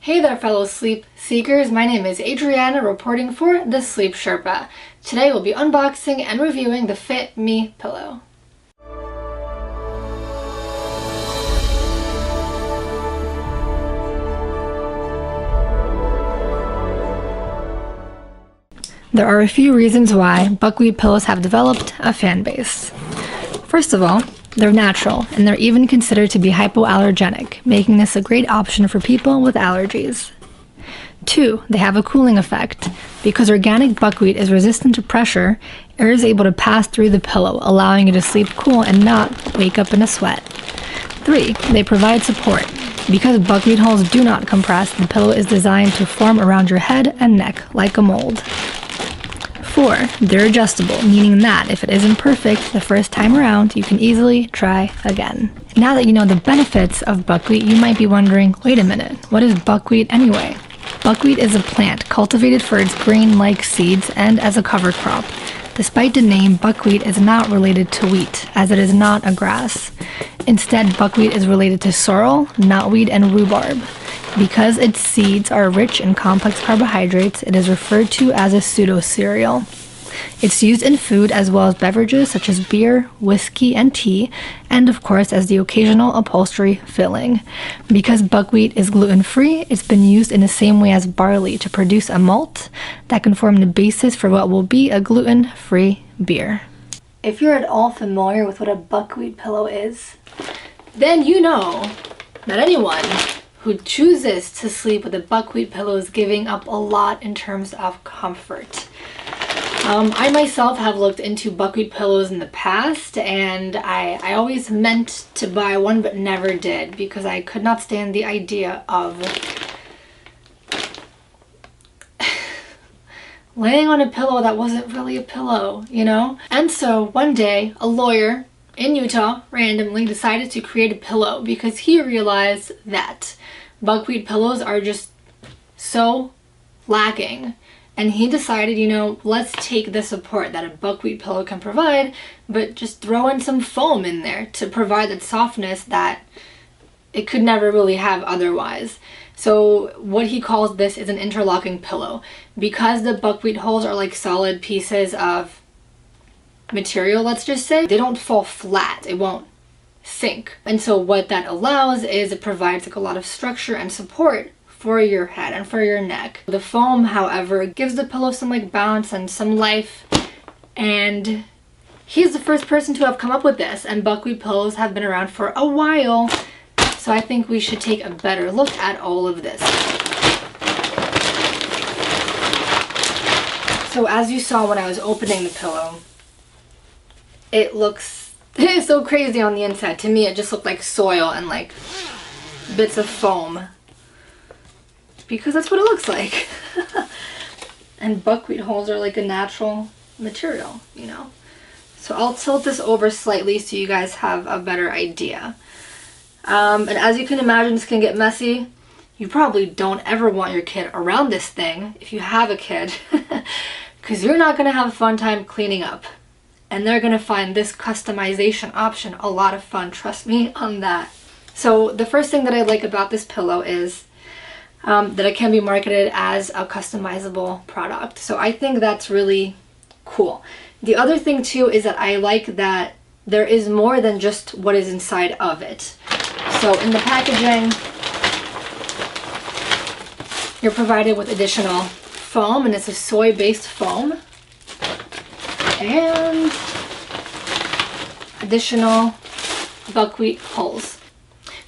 Hey there fellow sleep seekers, my name is Adriana reporting for the Sleep Sherpa. Today we'll be unboxing and reviewing the FitMe Pillow. There are a few reasons why buckwheat pillows have developed a fan base. First of all, they're natural, and they're even considered to be hypoallergenic, making this a great option for people with allergies. 2, they have a cooling effect. Because organic buckwheat is resistant to pressure, air is able to pass through the pillow, allowing you to sleep cool and not wake up in a sweat. 3, they provide support. Because buckwheat hulls do not compress, the pillow is designed to form around your head and neck like a mold. 4, they're adjustable, meaning that if it isn't perfect the first time around, you can easily try again. Now that you know the benefits of buckwheat, you might be wondering, wait a minute, what is buckwheat anyway? Buckwheat is a plant cultivated for its grain-like seeds and as a cover crop. Despite the name, buckwheat is not related to wheat, as it is not a grass. Instead, buckwheat is related to sorrel, knotweed, and rhubarb. Because its seeds are rich in complex carbohydrates, it is referred to as a pseudo-cereal. It's used in food as well as beverages such as beer, whiskey, and tea, and of course as the occasional upholstery filling. Because buckwheat is gluten-free, it's been used in the same way as barley to produce a malt that can form the basis for what will be a gluten-free beer. If you're at all familiar with what a buckwheat pillow is, then you know that anyone who chooses to sleep with a buckwheat pillow is giving up a lot in terms of comfort. I myself have looked into buckwheat pillows in the past, and I always meant to buy one but never did because I could not stand the idea of laying on a pillow that wasn't really a pillow, you know? And so one day, a lawyer in Utah randomly decided to create a pillow because he realized that buckwheat pillows are just so lacking. And he decided, you know, let's take the support that a buckwheat pillow can provide, but just throw in some foam in there to provide that softness that it could never really have otherwise. So what he calls this is an interlocking pillow. Because the buckwheat hulls are like solid pieces of material, let's just say, they don't fall flat. It won't sink. And so what that allows is it provides like a lot of structure and support for your head and for your neck. The foam, however, gives the pillow some like bounce and some life, and he's the first person to have come up with this, and buckwheat pillows have been around for a while, so I think we should take a better look at all of this. So as you saw when I was opening the pillow, it is so crazy on the inside. To me it just looked like soil and like bits of foam, because that's what it looks like. And buckwheat hulls are like a natural material, you know. So I'll tilt this over slightly so you guys have a better idea. And as you can imagine, this can get messy. You probably don't ever want your kid around this thing if you have a kid, because you're not going to have a fun time cleaning up. And they're going to find this customization option a lot of fun, trust me on that. So the first thing that I like about this pillow is that it can be marketed as a customizable product. So I think that's really cool. The other thing too is that I like that there is more than just what is inside of it. So in the packaging, you're provided with additional foam, and it's a soy-based foam, and additional buckwheat hulls.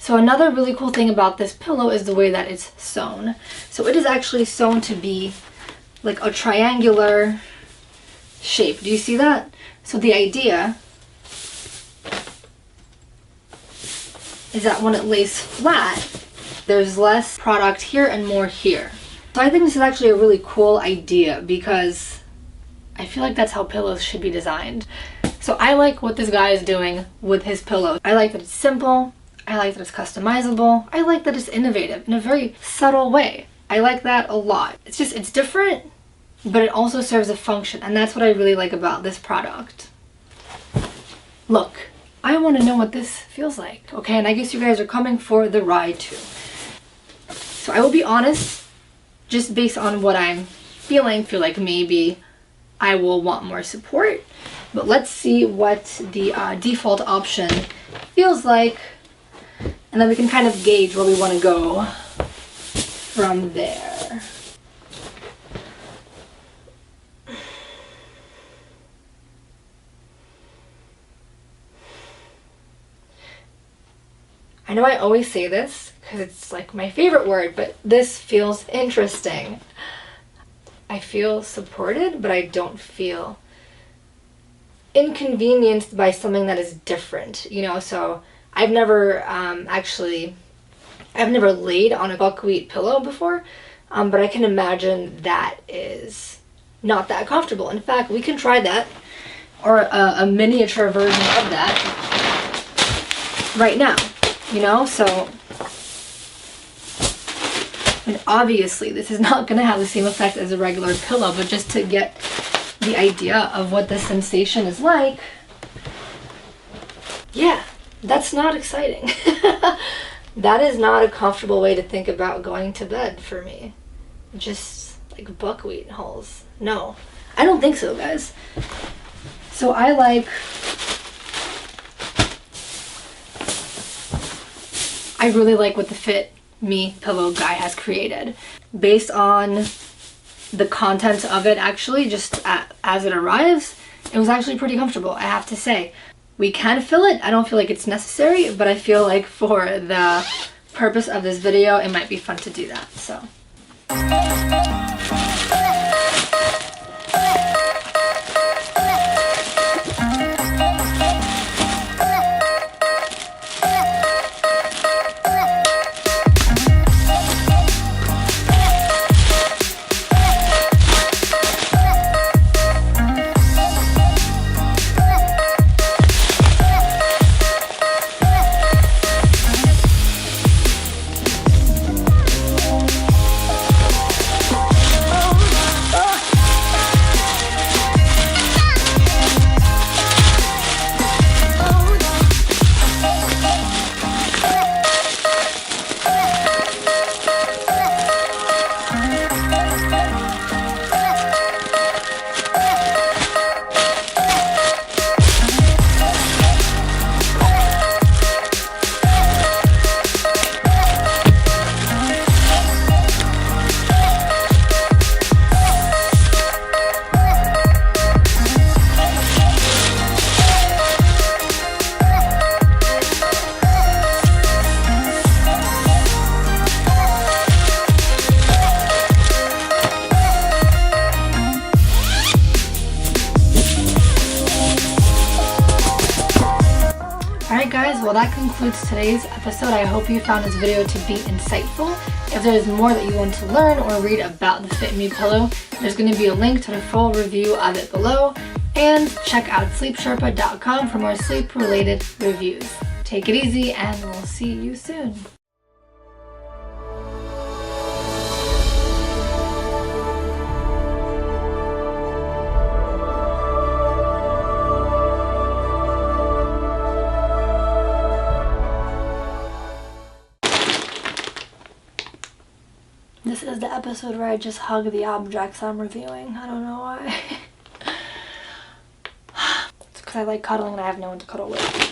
So another really cool thing about this pillow is the way that it's sewn. So it is actually sewn to be like a triangular shape. Do you see that? So the idea is that when it lays flat, there's less product here and more here. So I think this is actually a really cool idea because I feel like that's how pillows should be designed. So I like what this guy is doing with his pillow. I like that it's simple. I like that it's customizable. I like that it's innovative in a very subtle way. I like that a lot. It's different, but it also serves a function, and that's what I really like about this product. Look, I want to know what this feels like, okay? And I guess you guys are coming for the ride too. So I will be honest, just based on what I'm feeling, feel like maybe I will want more support. But let's see what the default option feels like, and then we can kind of gauge where we want to go from there. I know I always say this because it's like my favorite word, but this feels interesting. I feel supported, but I don't feel inconvenienced by something that is different, you know. So I've never I've never laid on a buckwheat pillow before, but I can imagine that is not that comfortable. In fact, we can try that, or a miniature version of that right now, you know. So, and obviously this is not going to have the same effect as a regular pillow, but just to get the idea of what the sensation is like, yeah, that's not exciting. That is not a comfortable way to think about going to bed for me. Just like buckwheat hulls. No, I don't think so, guys. So I really like what the FitMe Pillow guy has created. Based on the content of it, actually, just as it arrives, it was actually pretty comfortable, I have to say. We can fill it. I don't feel like it's necessary, but I feel like for the purpose of this video, it might be fun to do that, so. Alright guys, well that concludes today's episode. I hope you found this video to be insightful. If there's more that you want to learn or read about the FitMe Pillow, there's going to be a link to the full review of it below. And check out sleepsherpa.com for more sleep related reviews. Take it easy and we'll see you soon. This is the episode where I just hug the objects I'm reviewing. I don't know why. It's because I like cuddling and I have no one to cuddle with.